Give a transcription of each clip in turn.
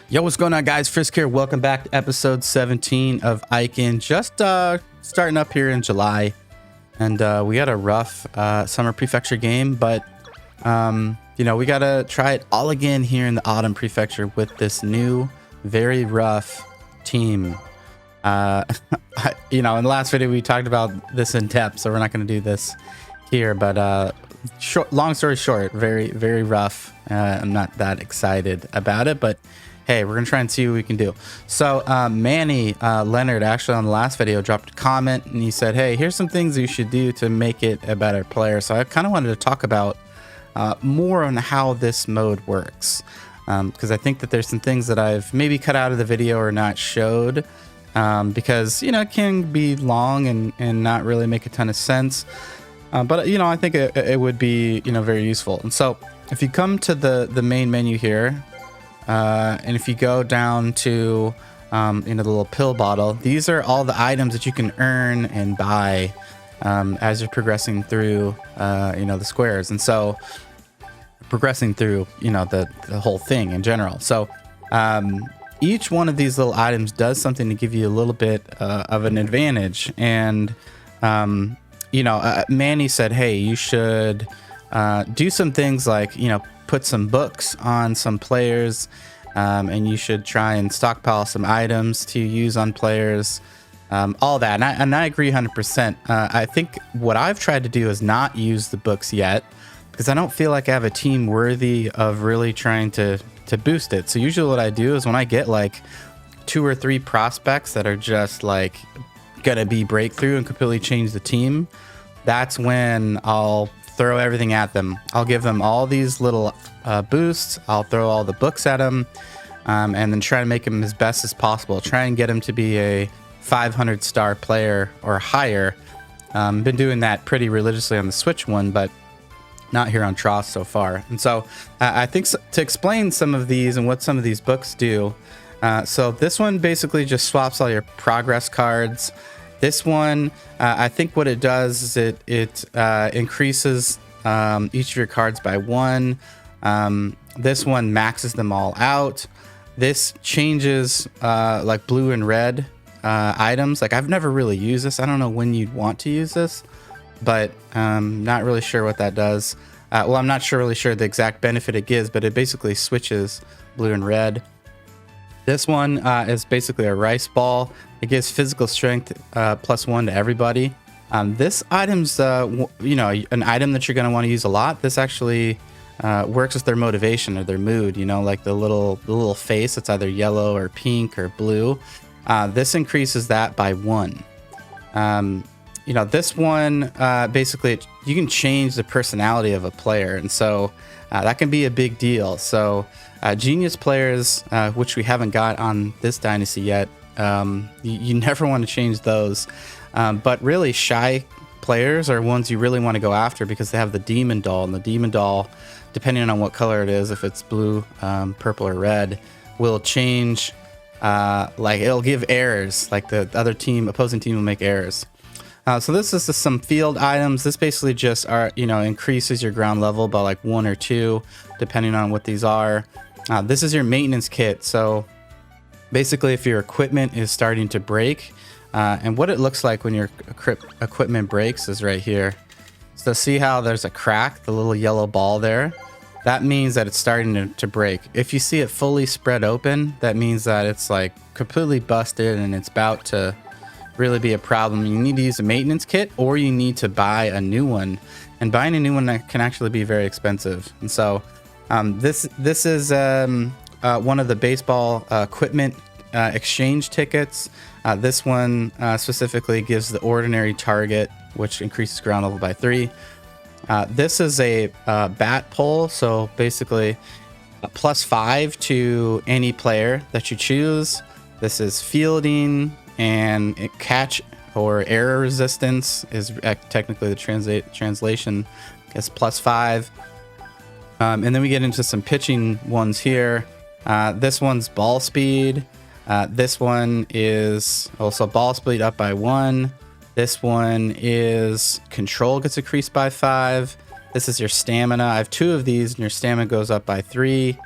Yo, what's going on, guys? Frisk here. Welcome back to episode 17 of Eikan. Just starting up here in July, and we got a rough summer prefecture game, but you know, we gotta try it all again here in the autumn prefecture with this new, very rough team. You know, in the last video we talked about this in depth, so we're not going to do this here, but long story short, very rough. I'm not that excited about it, but hey, we're gonna try and see what we can do. So Manny Leonard actually on the last video dropped a comment, and he said, hey, here's some things you should do to make it a better player. So I kind of wanted to talk about more on how this mode works, because I think that there's some things that I've maybe cut out of the video or not showed, because, you know, it can be long and not really make a ton of sense. But, you know, I think it would be, you know, very useful. And so if you come to the main menu here, and if you go down to, you know, the little pill bottle, these are all the items that you can earn and buy as you're progressing through, you know, the squares. And so progressing through, you know, the whole thing in general. So each one of these little items does something to give you a little bit of an advantage. And, you know, Manny said, hey, you should do some things like, you know, put some books on some players, and you should try and stockpile some items to use on players, all that. And I agree 100%. I think what I've tried to do is not use the books yet, because I don't feel like I have a team worthy of really trying to boost it. So usually what I do is when I get like 2 or 3 prospects that are just like gonna be breakthrough and completely change the team, that's when I'll throw everything at them. I'll give them all these little boosts. I'll throw all the books at them, and then try to make them as best as possible. Try and get them to be a 500-star player or higher. Been doing that pretty religiously on the Switch one, but not here on Tross so far. And so I think to explain some of these and what some of these books do, so this one basically just swaps all your progress cards. This one, I think what it does is it increases each of your cards by 1. This one maxes them all out. This changes like blue and red items. Like, I've never really used this. I don't know when you'd want to use this, but not really sure what that does. Well, I'm not really sure the exact benefit it gives, but it basically switches blue and red. This one is basically a rice ball. It gives physical strength +1 to everybody. This item's, you know, an item that you're going to want to use a lot. This actually works with their motivation or their mood. You know, like the little face that's either yellow or pink or blue. This increases that by 1. You know, this one basically you can change the personality of a player, and so that can be a big deal. So genius players, which we haven't got on this dynasty yet, you never want to change those. But really shy players are ones you really want to go after, because they have the demon doll, and the demon doll, depending on what color it is, if it's blue, purple, or red, will change. Like, it'll give errors. Like the opposing team will make errors. So this is some field items. This basically just you know, increases your ground level by like 1 or 2, depending on what these are. This is your maintenance kit. So basically, if your equipment is starting to break, and what it looks like when your equipment breaks is right here. So see how there's a crack, the little yellow ball there? That means that it's starting to break. If you see it fully spread open, that means that it's like completely busted and it's about to really be a problem. You need to use a maintenance kit, or you need to buy a new one. And buying a new one can actually be very expensive. And so this is one of the baseball equipment exchange tickets. This one specifically gives the ordinary target, which increases ground level by 3. This is a bat pole, so basically a +5 to any player that you choose. This is fielding, and catch or error resistance is technically the translation is +5. And then we get into some pitching ones here. This one's ball speed. This one is also ball speed up by 1. This one is control gets increased by 5. This is your stamina. I have 2 of these, and your stamina goes up by 3.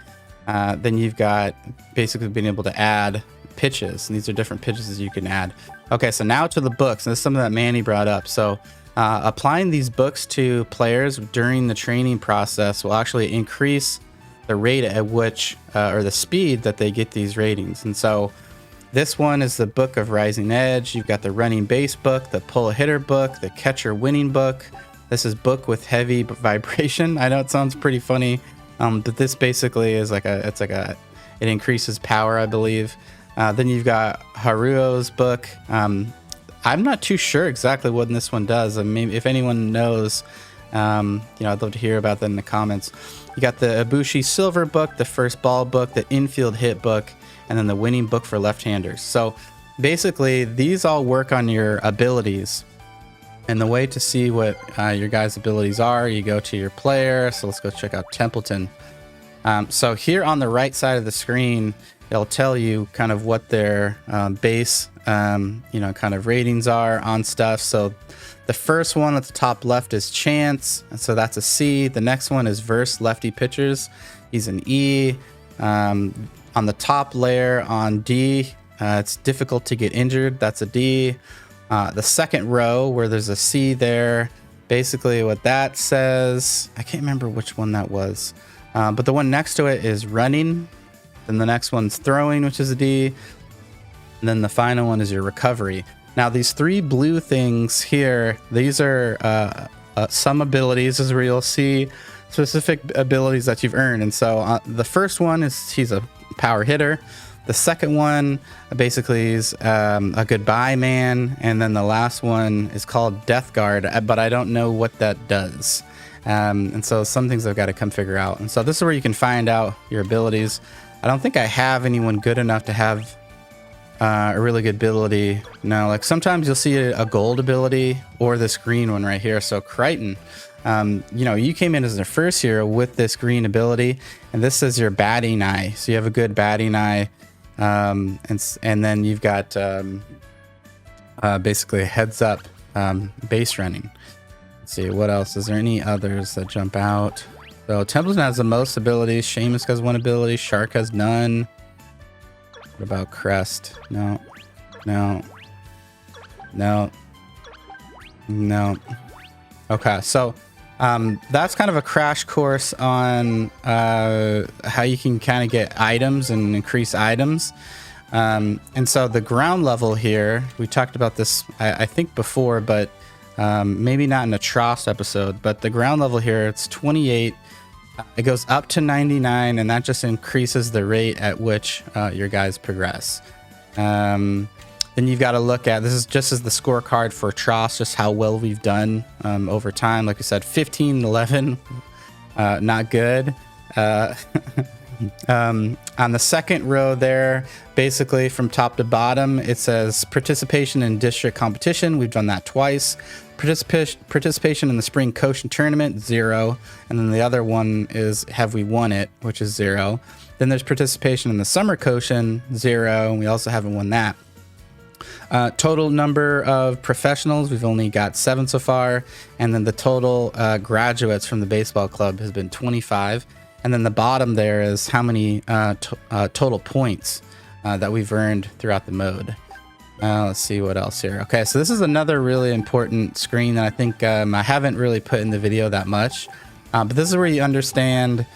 Then you've got basically being able to add pitches, and these are different pitches you can add. Okay, so now to the books, and this is something that Manny brought up. So applying these books to players during the training process will actually increase the rate at which, or the speed that they get these ratings. And so this one is the Book of Rising Edge. You've got the Running Base book, the Pull a Hitter book, the Catcher Winning book. This is Book with Heavy Vibration. I know it sounds pretty funny, but this basically is it increases power, I believe. Then you've got Haruo's book. I'm not too sure exactly what this one does. I mean, if anyone knows, I'd love to hear about that in the comments. You got the Ibushi Silver book, the First Ball book, the Infield Hit book, and then the Winning book for left-handers. So basically, these all work on your abilities. And the way to see what your guys' abilities are, you go to your player. So let's go check out Templeton. So here on the right side of the screen, it'll tell you kind of what their base, kind of ratings are on stuff. So the first one at the top left is Chance, and so that's a C. The next one is Verse Lefty Pitchers. He's an E. On the top layer on D, it's Difficult to Get Injured. That's a D. The second row where there's a C there, basically what that says, I can't remember which one that was, but the one next to it is Running. Then the next one's Throwing, which is a D. And then the final one is your Recovery. Now, these three blue things here, these are some abilities, is where you'll see specific abilities that you've earned. And so the first one is he's a power hitter. The second one basically is a goodbye man. And then the last one is called Death Guard, but I don't know what that does. And so some things I've got to come figure out. And so this is where you can find out your abilities. I don't think I have anyone good enough to have a really good ability. No, like sometimes you'll see a gold ability or this green one right here. So Crichton, you came in as the first hero with this green ability, and this is your batting eye. So you have a good batting eye, and then you've got basically a heads up base running. Let's see what else. Is there any others that jump out? So Templeton has the most abilities. Seamus has one ability. Shark has none. What about Crest? No. Okay, so that's kind of a crash course on how you can kind of get items and increase items. And so the ground level here, we talked about this, I think before, but maybe not in a Trost episode, but the ground level here, it's 28. It goes up to 99, and that just increases the rate at which your guys progress. Then you've got to look at, this is just as the scorecard for Trost, just how well we've done over time. Like I said, 15-11, not good. On the second row there, basically from top to bottom, it says participation in district competition. We've done that twice. Participation in the spring Koshin tournament, 0. And then the other one is have we won it, which is 0. Then there's participation in the summer Koshin, 0. And we also haven't won that. Total number of professionals, we've only got 7 so far. And then the total graduates from the baseball club has been 25. And then the bottom there is how many total points that we've earned throughout the mode. Let's see what else here. Okay, so this is another really important screen that I think I haven't really put in the video that much. But this is where you understand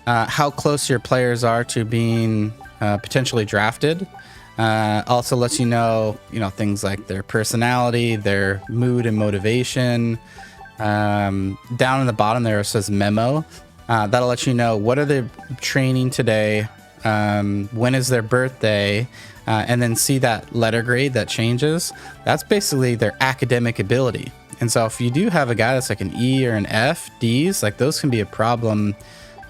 how close your players are to being potentially drafted. Also lets you know things like their personality, their mood and motivation. Down in the bottom there it says memo. That'll let you know what are they training today, when is their birthday, and then see that letter grade that changes. That's basically their academic ability. And so if you do have a guy that's like an E or an F, Ds, like those can be a problem,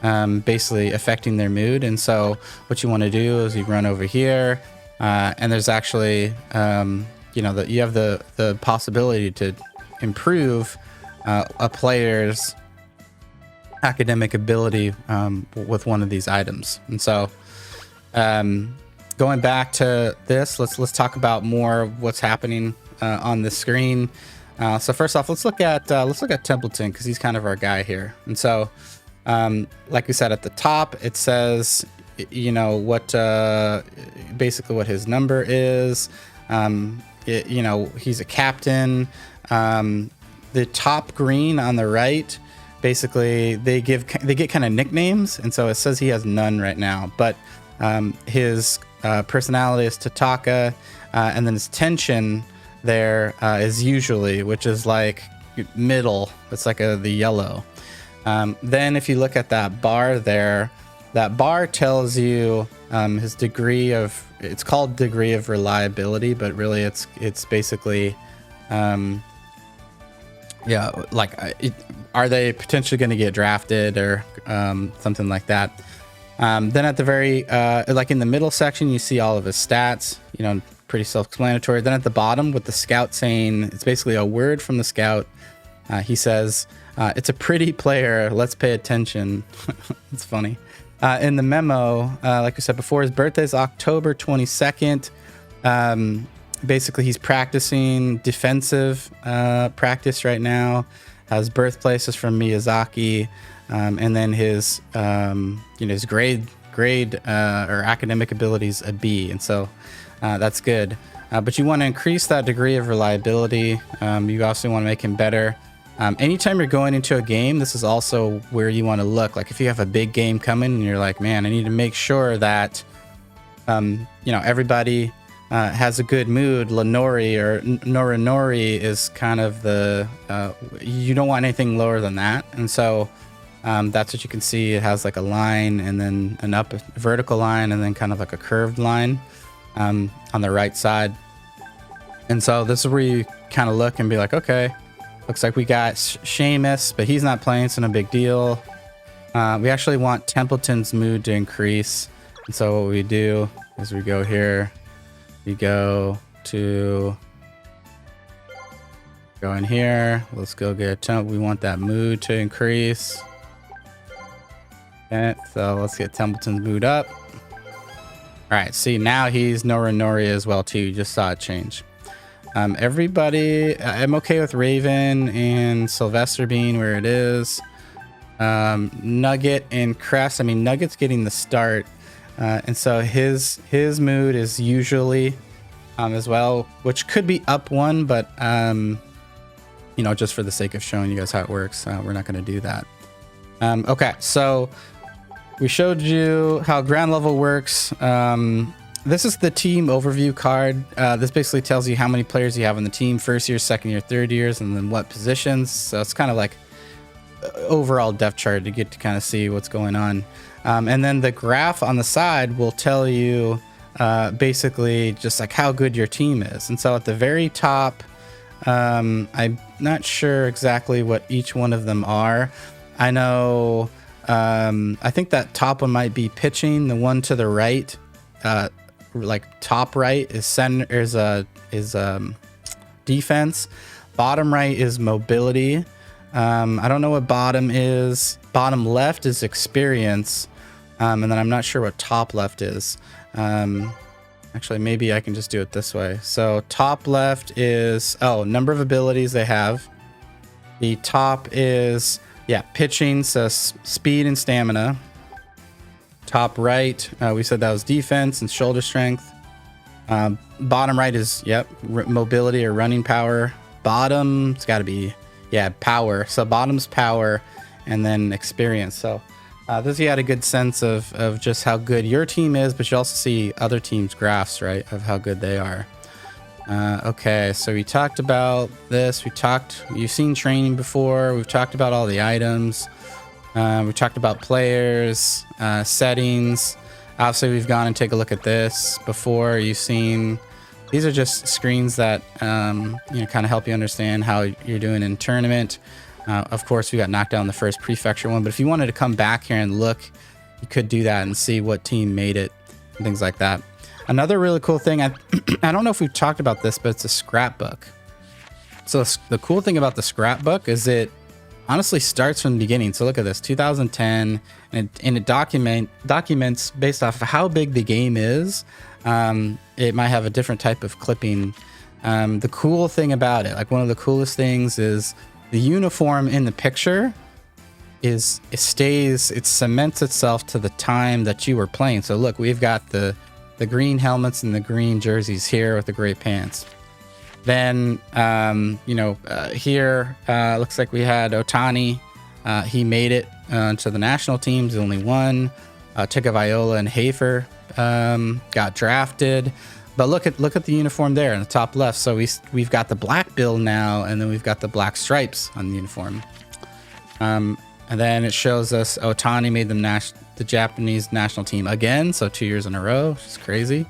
basically affecting their mood. And so what you want to do is you run over here, and there's actually, that you have the possibility to improve a player's academic ability with one of these items. And so going back to this, let's talk about more of what's happening on the screen. So first off, let's look at Templeton, because he's kind of our guy here. And so like we said at the top, it says you know, what basically what his number is. You know, he's a captain. The top green on the right, basically they get kind of nicknames, and so it says he has none right now, but his personality is Tataka, and then his tension there is usually, which is like middle. It's like the yellow. Then if you look at that bar there, that bar tells you his degree of, it's called degree of reliability, but really it's basically yeah, like are they potentially going to get drafted or something like that. Then at the very like in the middle section, you see all of his stats, you know, pretty self-explanatory. Then at the bottom with the scout saying, it's basically a word from the scout. He says, it's a pretty player, let's pay attention. It's funny. In the memo, like I said before, his birthday is October 22nd. Basically, he's practicing defensive practice right now. His birthplace is from Miyazaki. And then his, you know, his grade or academic abilities a B. And so that's good. But you want to increase that degree of reliability. You also want to make him better. Anytime you're going into a game, this is also where you want to look. Like if you have a big game coming and you're like, man, I need to make sure that, you know, everybody has a good mood. Lenori or Norinori is kind of the, you don't want anything lower than that. And so that's what you can see. It has like a line and then an up vertical line and then kind of like a curved line on the right side. And so this is where you kind of look and be like, okay, looks like we got Seamus, but he's not playing, so no big deal. We actually want Templeton's mood to increase. And so what we do is we go here, we go in here. Let's go get a temp. We want that mood to increase. Okay, so let's get Templeton's mood up. All right, see, now he's Norinori as well too. You just saw it change. Everybody, I'm okay with Raven and Sylvester being where it is. Nugget and Crest. I mean, Nugget's getting the start, and so his mood is usually as well, which could be up one, but you know, just for the sake of showing you guys how it works, we're not going to do that. Okay, so we showed you how ground level works. This is the team overview card. This basically tells you how many players you have on the team, first year, second year, third years, and then what positions. So it's kind of like overall depth chart to get to kind of see what's going on. And then the graph on the side will tell you basically just like how good your team is. And so at the very top, I'm not sure exactly what each one of them are. I know, I think that top one might be pitching. The one to the right, like top right is center is defense. Bottom right is mobility. I don't know what bottom is. Bottom left is experience. And then I'm not sure what top left is. Actually, maybe I can just do it this way. So top left is, number of abilities they have. The top is, pitching, so speed and stamina. Top right, we said that was defense and shoulder strength. Bottom right is, mobility or running power. Bottom, it's got to be, power. So bottom's power and then experience. So this, you had a good sense of just how good your team is, but you also see other teams' graphs, right, of how good they are. Okay, so we talked about this. You've seen training before. We've talked about all the items. We talked about players, settings. Obviously, we've gone and take a look at this before. You've seen, these are just screens that kind of help you understand how you're doing in tournament. Of course, we got knocked down the first prefecture one, but if you wanted to come back here and look, you could do that and see what team made it and things like that. Another really cool thing, I don't know if we've talked about this, but it's a scrapbook. So the cool thing about the scrapbook is it honestly starts from the beginning. So look at this, 2010, and it documents based off of how big the game is. It might have a different type of clipping. The cool thing about it, like one of the coolest things, is the uniform in the picture it cements itself to the time that you were playing. So look, we've got the green helmets and the green jerseys here with the gray pants. Then, here, looks like we had Ohtani. He made it to the national teams, the only one. Tagovailoa and Hafer got drafted. But look at the uniform there in the top left. So we've got the black bill now, and then we've got the black stripes on the uniform. And then it shows us Ohtani made the Japanese national team again, so 2 years in a row, which is crazy.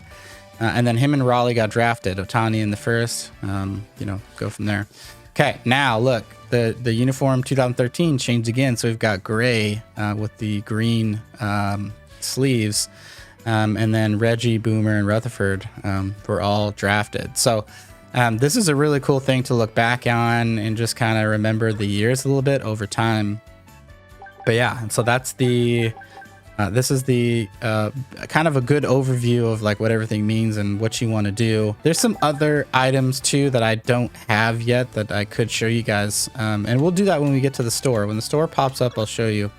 And then him and Raleigh got drafted. Ohtani in the first, go from there. Okay, now look, the uniform 2013 changed again, so we've got gray with the green sleeves. And then Reggie, Boomer, and Rutherford were all drafted. So this is a really cool thing to look back on and just kind of remember the years a little bit over time. But yeah, and so that's this is the kind of a good overview of like what everything means and what you want to do. There's some other items too that I don't have yet that I could show you guys. And we'll do that when we get to the store. When the store pops up, I'll show you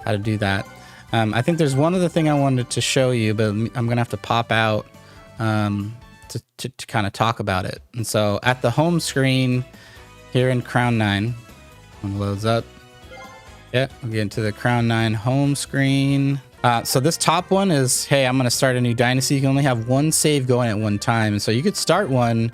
how to do that. I think there's one other thing I wanted to show you, but I'm going to have to pop out to kind of talk about it. And so at the home screen here in Crown 9, when it loads up, yeah, we'll get into the Crown 9 home screen. So this top one is, hey, I'm going to start a new Dynasty. You can only have one save going at one time. And so you could start one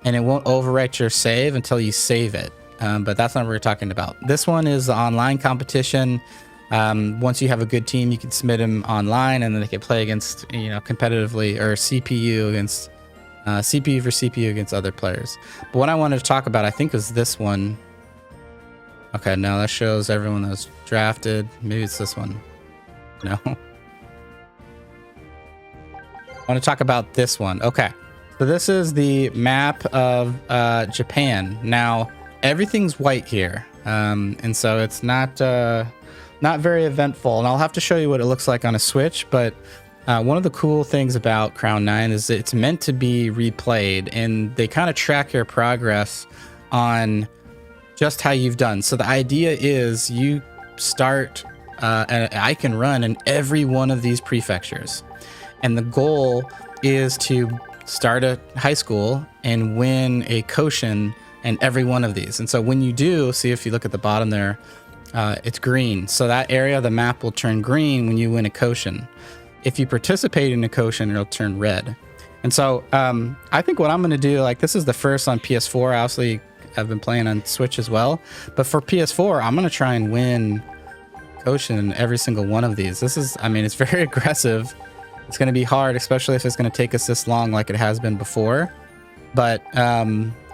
and it won't overwrite your save until you save it. But that's not what we're talking about. This one is the online competition. Once you have a good team, you can submit them online and then they can play against, competitively, or CPU against CPU for CPU against other players. But what I wanted to talk about, I think, is this one. Okay, now that shows everyone that was drafted. Maybe it's this one. No. I want to talk about this one. Okay, so this is the map of Japan. Now, everything's white here, and so it's not very eventful. And I'll have to show you what it looks like on a Switch, but one of the cool things about Crown 9 is that it's meant to be replayed, and they kind of track your progress on just how you've done. So the idea is you start and I can run in every one of these prefectures, and the goal is to start a high school and win a Koshin in every one of these. And so when you do, see if you look at the bottom there, it's green. So that area of the map will turn green when you win a Koshin. If you participate in a Koshin, it'll turn red. And so I think what I'm going to do, like, this is the first on PS4. Obviously, I've been playing on Switch as well. But for PS4, I'm going to try and win Koshin in every single one of these. This is, it's very aggressive. It's going to be hard, especially if it's going to take us this long like it has been before. But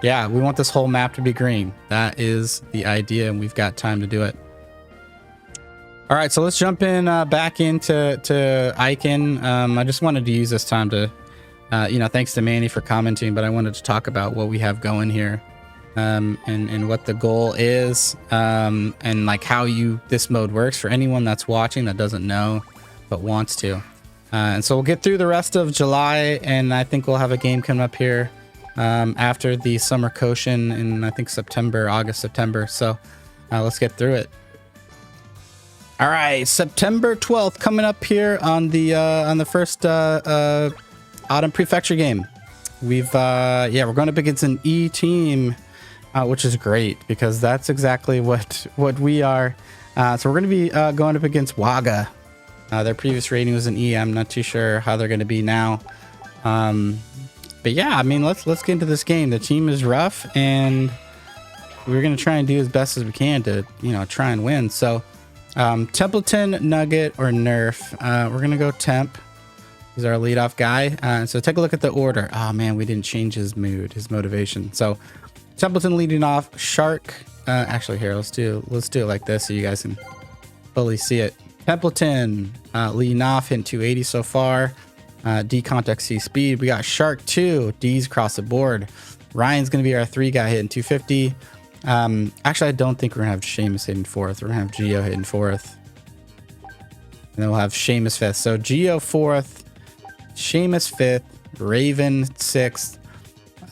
yeah, we want this whole map to be green. That is the idea, and we've got time to do it. All right, so let's jump in back into Eikan. I just wanted to use this time to, thanks to Manny for commenting, but I wanted to talk about what we have going here, and what the goal is, and like how this mode works for anyone that's watching that doesn't know but wants to. And so we'll get through the rest of July, and I think we'll have a game coming up here after the summer Koshin in, I think, August, September. So let's get through it. All right, September 12th coming up here on the first Autumn Prefecture game. We're going up against an E team, which is great because that's exactly what we are. So we're going to be going up against Waga. Their previous rating was an E. I'm not too sure how they're going to be now. But yeah, let's get into this game. The team is rough, and we're going to try and do as best as we can to, try and win. So Templeton, Nugget, or Nerf. We're going to go Temp. He's our leadoff guy. So take a look at the order. Oh man, we didn't change his motivation. So Templeton leading off. Shark. Actually, here, let's do it like this so you guys can fully see it. Templeton leading off, hitting 280 so far. D contact C speed. We got Shark 2. D's across the board. Ryan's going to be our 3 guy hitting 250. Actually, I don't think we're going to have Seamus hitting 4th. We're going to have Geo hitting 4th. And then we'll have Seamus 5th. So Geo 4th, Seamus 5th, Raven 6th,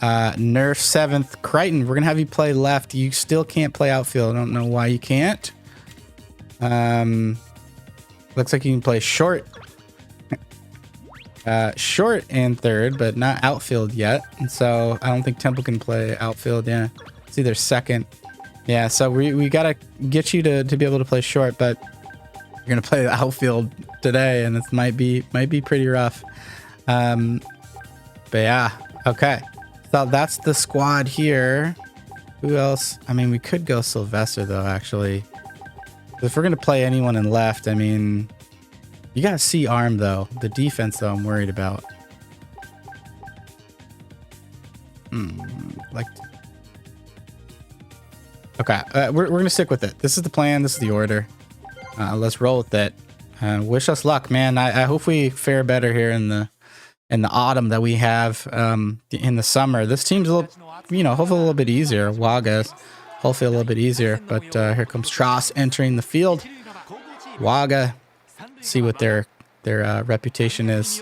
Nerf 7th. Crichton, we're going to have you play left. You still can't play outfield. I don't know why you can't. Looks like you can play short. Short and third, but not outfield yet. And so I don't think Temple can play outfield. Yeah, it's either second. Yeah, so we gotta get you to be able to play short, but you're gonna play the outfield today, and it might be pretty rough. But yeah, okay. So that's the squad here. Who else? I mean, we could go Sylvester though, actually. If we're gonna play anyone in left, I mean, you gotta see arm though. The defense though, I'm worried about. Like, okay, we're gonna stick with it. This is the plan. This is the order. Let's roll with it. Wish us luck, man. I hope we fare better here in the autumn that we have in the summer. This team's a little, hopefully a little bit easier. Waga's hopefully a little bit easier. But here comes Tross entering the field. Waga, see what their reputation is.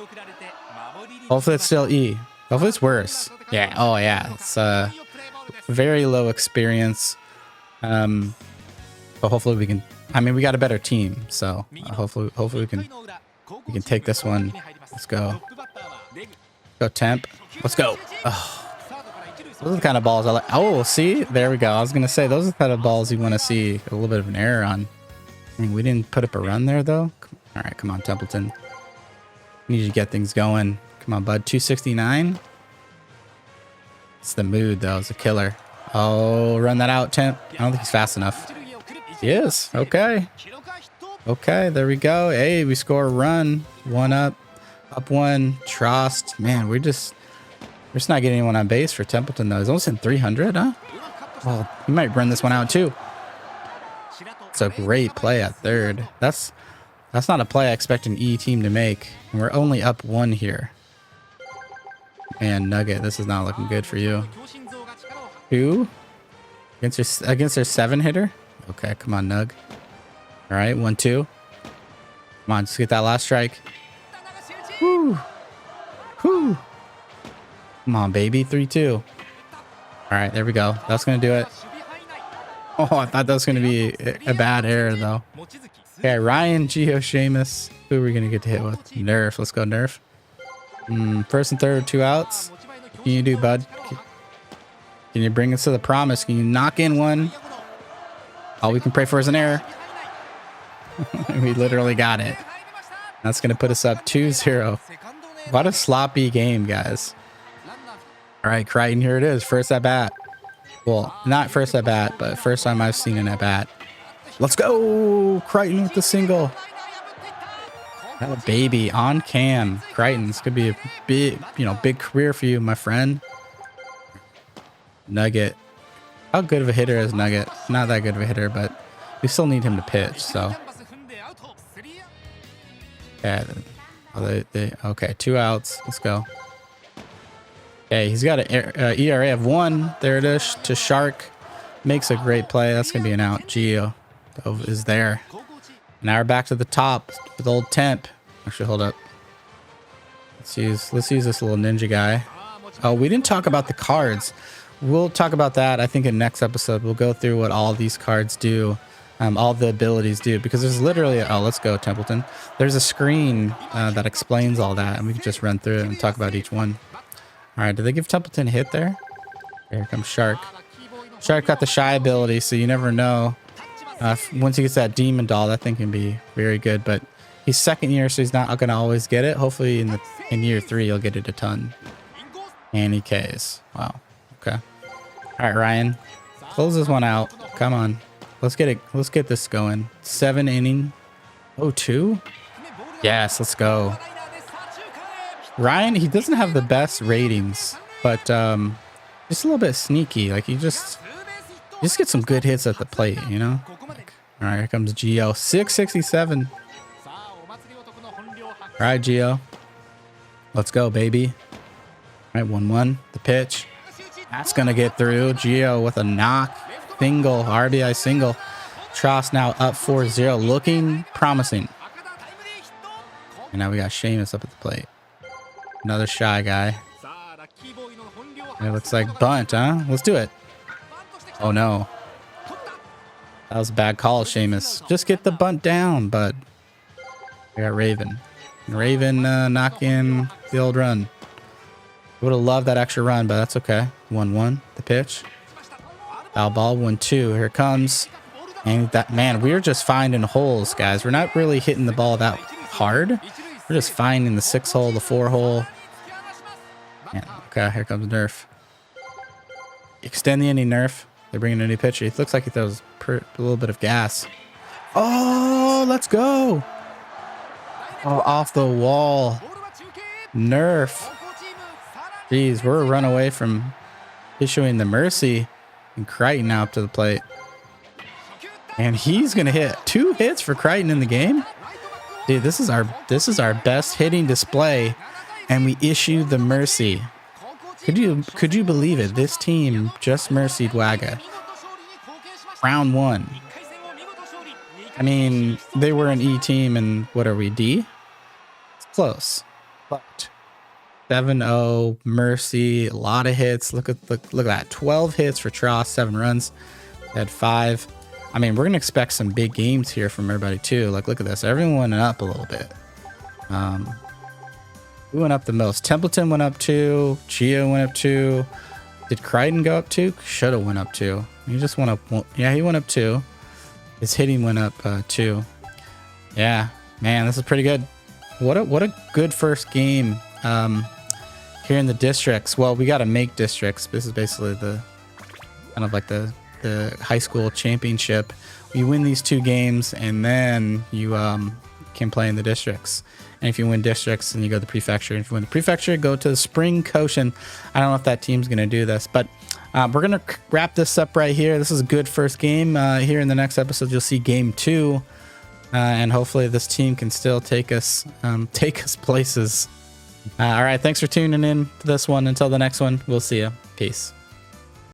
Hopefully it's still E. Hopefully it's worse. Yeah. Oh yeah. It's very low experience. But hopefully we can. I mean, we got a better team, so hopefully we can take this one. Let's go. Go Temp. Let's go. Oh, those are the kind of balls I like. Oh, see, there we go. I was gonna say those are the kind of balls you want to see a little bit of an error on. I mean, we didn't put up a run there though. All right, come on, Templeton. Need you to get things going. Come on, bud. 269. It's the mood though. It's a killer. Oh, run that out, Temp. I don't think he's fast enough. He is. Okay. Okay, there we go. Hey, we score a run. One up. Up one. Trost. Man, we're just not getting anyone on base for Templeton though. He's almost in 300, huh? Well, he might run this one out too. It's a great play at third. That's not a play I expect an E team to make. And we're only up one here. And Nugget, this is not looking good for you. Who? Against their 7-hitter? Okay, come on, Nug. All right, 1-2. Come on, just get that last strike. Whoo. Whoo. Come on, baby. 3-2. All right, there we go. That's going to do it. Oh, I thought that was going to be a bad error, though. Okay, Ryan, Gio, Seamus. Who are we going to get to hit with? Nerf. Let's go, Nerf. First and third, 2 outs. What can you do, bud? Can you bring us to the promise? Can you knock in one? All we can pray for is an error. We literally got it. That's going to put us up 2-0. What a sloppy game, guys. All right, Crichton, here it is. First at bat. Well, not first at bat, but first time I've seen an at bat. Let's go. Crichton with the single. That a baby on cam. Crichton, this could be a big career for you, my friend. Nugget. How good of a hitter is Nugget? Not that good of a hitter, but we still need him to pitch, so. Yeah. Okay, 2 outs. Let's go. Okay, he's got an ERA of 1. There it is to Shark. Makes a great play. That's going to be an out. Gio is there. Now we're back to the top with old Temp. Actually, hold up. Let's use this little ninja guy. Oh, we didn't talk about the cards. We'll talk about that, I think, in next episode. We'll go through what all these cards do, all the abilities do, because there's literally... Oh, let's go, Templeton. There's a screen that explains all that, and we can just run through it and talk about each one. All right, did they give Templeton a hit there? Here comes Shark. Shark got the shy ability, so you never know. Once he gets that demon doll, that thing can be very good, but he's second year, so he's not going to always get it. Hopefully in year 3, he'll get it a ton. And he Ks. Wow. Okay. All right, Ryan. Close this one out. Come on. Let's get it. Let's get this going. 7 inning. 0-2? Yes, let's go. Ryan, he doesn't have the best ratings, but just a little bit sneaky. Like, you just get some good hits at the plate, you know? Like, all right, here comes Gio. 667. All right, Gio. Let's go, baby. All right, 1-1. The pitch. That's going to get through. Gio with a knock. Single. RBI single. Tross now up 4-0. Looking promising. And now we got Seamus up at the plate. Another shy guy. It looks like bunt, huh? Let's do it. Oh, no. That was a bad call, Seamus. Just get the bunt down, bud. I got Raven. Raven knocking the old run. Would have loved that extra run, but that's okay. 1-1, the pitch. Foul ball, 1-2. Here it comes. And that, man, we're just finding holes, guys. We're not really hitting the ball that hard. We're just finding the 6 hole, the 4 hole. Man, okay, here comes Nerf. Extend the inning, Nerf. They're bringing a new pitcher. It looks like he throws a little bit of gas. Oh, let's go. Oh, off the wall. Nerf. Jeez, we're a run away from issuing the mercy. And Crichton now up to the plate. And he's going to hit 2 hits for Crichton in the game. Dude, this is our best hitting display. And we issued the mercy. Could you believe it? This team just mercied Wagga. Round 1. I mean, they were an E team, and what are we, D? It's close. But 7-0, mercy, a lot of hits. Look at that. 12 hits for Tross, 7 runs. They had 5. I mean, we're gonna expect some big games here from everybody too. Like, look at this. Everyone went up a little bit. Who went up the most? Templeton went up 2. Gio went up 2. Did Crichton go up 2? Should have went up 2. He just went up 1. Yeah, he went up 2. His hitting went up 2. Yeah, man, this is pretty good. What a good first game here in the districts. Well, we got to make districts. This is basically the kind of like the high school championship. You win these 2 games, and then you can play in the districts. And if you win districts, then you go to the prefecture. And if you win the prefecture, go to the spring Koshin. I don't know if that team's going to do this, but we're going to wrap this up right here. This is a good first game. Here in the next episode, you'll see game 2. And hopefully this team can still take us places. All right, thanks for tuning in to this one. Until the next one, we'll see you. Peace.